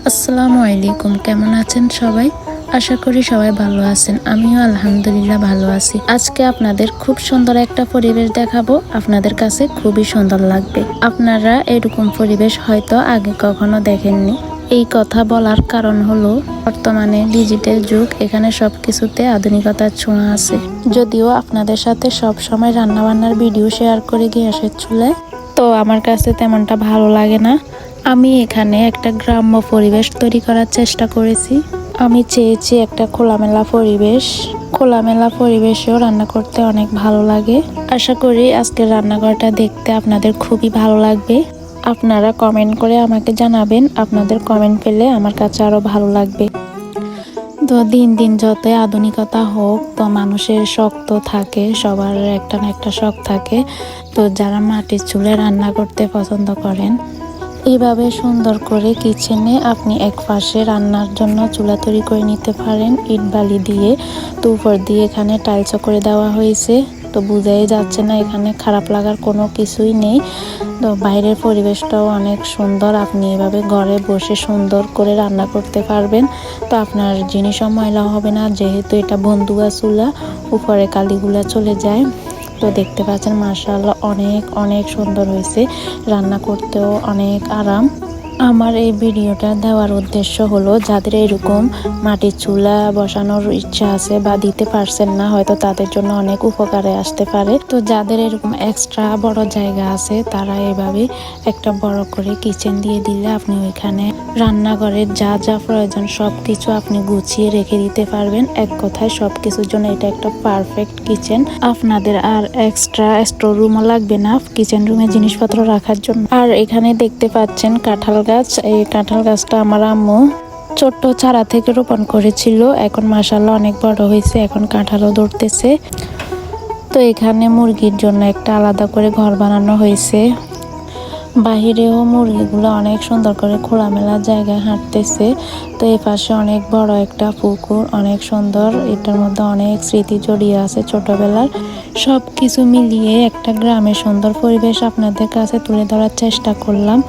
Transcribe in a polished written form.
আসসালামু আলাইকুম। কেমন আছেন সবাই? আশা করি সবাই ভালো আছেন। আমিও আলহামদুলিল্লাহ ভালো আছি। আজকে আপনাদের খুব সুন্দর একটা পরিবেশ দেখাবো, আপনাদের কাছে খুবই সুন্দর লাগবে। আপনারা এরকম পরিবেশ হয়তো আগে কখনো দেখেননি। এই কথা বলার কারণ হলো বর্তমানে ডিজিটাল যুগ, এখানে সবকিছুতে আধুনিকতার ছোঁয়া আছে। যদিও আপনাদের সাথে সব সময় রান্নাবান্নার ভিডিও শেয়ার করে গ্যাসের চুলায়, তো আমার কাছে তেমনটা ভালো লাগে না। আমি এখানে একটা গ্রাম্য পরিবেশ তৈরি করার চেষ্টা করেছি। আমি চেয়েছি একটা খোলামেলা পরিবেশেও রান্না করতে অনেক ভালো লাগে। আশা করি আজকের রান্নাঘরটা দেখতে আপনাদের খুবই ভালো লাগবে। আপনারা কমেন্ট করে আমাকে জানাবেন, আপনাদের কমেন্ট পেলে আমার কাছে আরো ভালো লাগবে। তো দিন দিন যতই আধুনিকতা হোক, তো মানুষের শখ তো থাকে, সবার একটা না একটা শখ থাকে। তো যারা মাটির চুলে রান্না করতে পছন্দ করেন, এইভাবে সুন্দর করে কিচেনে আপনি এক পাশে রান্নার জন্য চুলা তৈরি করে নিতে পারেন ইট বালি দিয়ে। তো উপর দিয়ে এখানে টাইলসও করে দেওয়া হয়েছে, তো বোঝাই যাচ্ছে না এখানে খারাপ লাগার কোনো কিছুই নেই। তো বাইরের পরিবেশটাও অনেক সুন্দর, আপনি এভাবে ঘরে বসে সুন্দর করে রান্না করতে পারবেন। তো আপনার জিনিসও ময়লা হবে না, যেহেতু এটা বন্ধুয়া চুলা, উপরে কালিগুলা চলে যায়। তো দেখতে পাচ্ছেন মাশাআল্লাহ অনেক অনেক সুন্দর হয়েছে, রান্না করতেও অনেক আরাম। আমার এই ভিডিওটা দেওয়ার উদ্দেশ্য হলো যাদের এরকম মাটির চুলা বসানোর ইচ্ছা আছে বা দিতে পারছেন না, হয়তো তাদের জন্য অনেক উপকারে আসতে পারে। তো যাদের এরকম এক্সট্রা বড় জায়গা আছে, তারা এভাবে একটা বড় করে কিচেন দিয়ে দিলে আপনি ওইখানে রান্নাঘরের যা যা প্রয়োজন সব কিছু আপনি গুছিয়ে রেখে দিতে পারবেন। এক কথায় সব কিছুর জন্য এটা একটা পারফেক্ট কিচেন। আপনাদের আর এক্সট্রা স্টোর রুমও লাগবে না কিচেন রুমে জিনিসপত্র রাখার জন্য। আর এখানে দেখতে পাচ্ছেন কাঁঠাল গাছ। এই কাঁঠাল গাছটা আমার আম্মু ছোট্ট চারা থেকে রোপণ করেছিল, এখন মাশাআল্লাহ অনেক বড় হয়েছে, এখন কাঁঠালও ধরতেছে। তো এখানে মুরগির জন্য একটা আলাদা করে ঘর বানানো হয়েছে। বাহিরেও মুরগিগুলো অনেক সুন্দর করে খোলামেলা জায়গায় হাঁটতেছে। তো এই পাশে অনেক বড় একটা পুকুর, অনেক সুন্দর, এটার মধ্যে অনেক স্মৃতি জড়িয়ে আছে ছোটবেলার। সব কিছু মিলিয়ে একটা গ্রামের সুন্দর পরিবেশ আপনাদের কাছে তুলে ধরার চেষ্টা করলাম।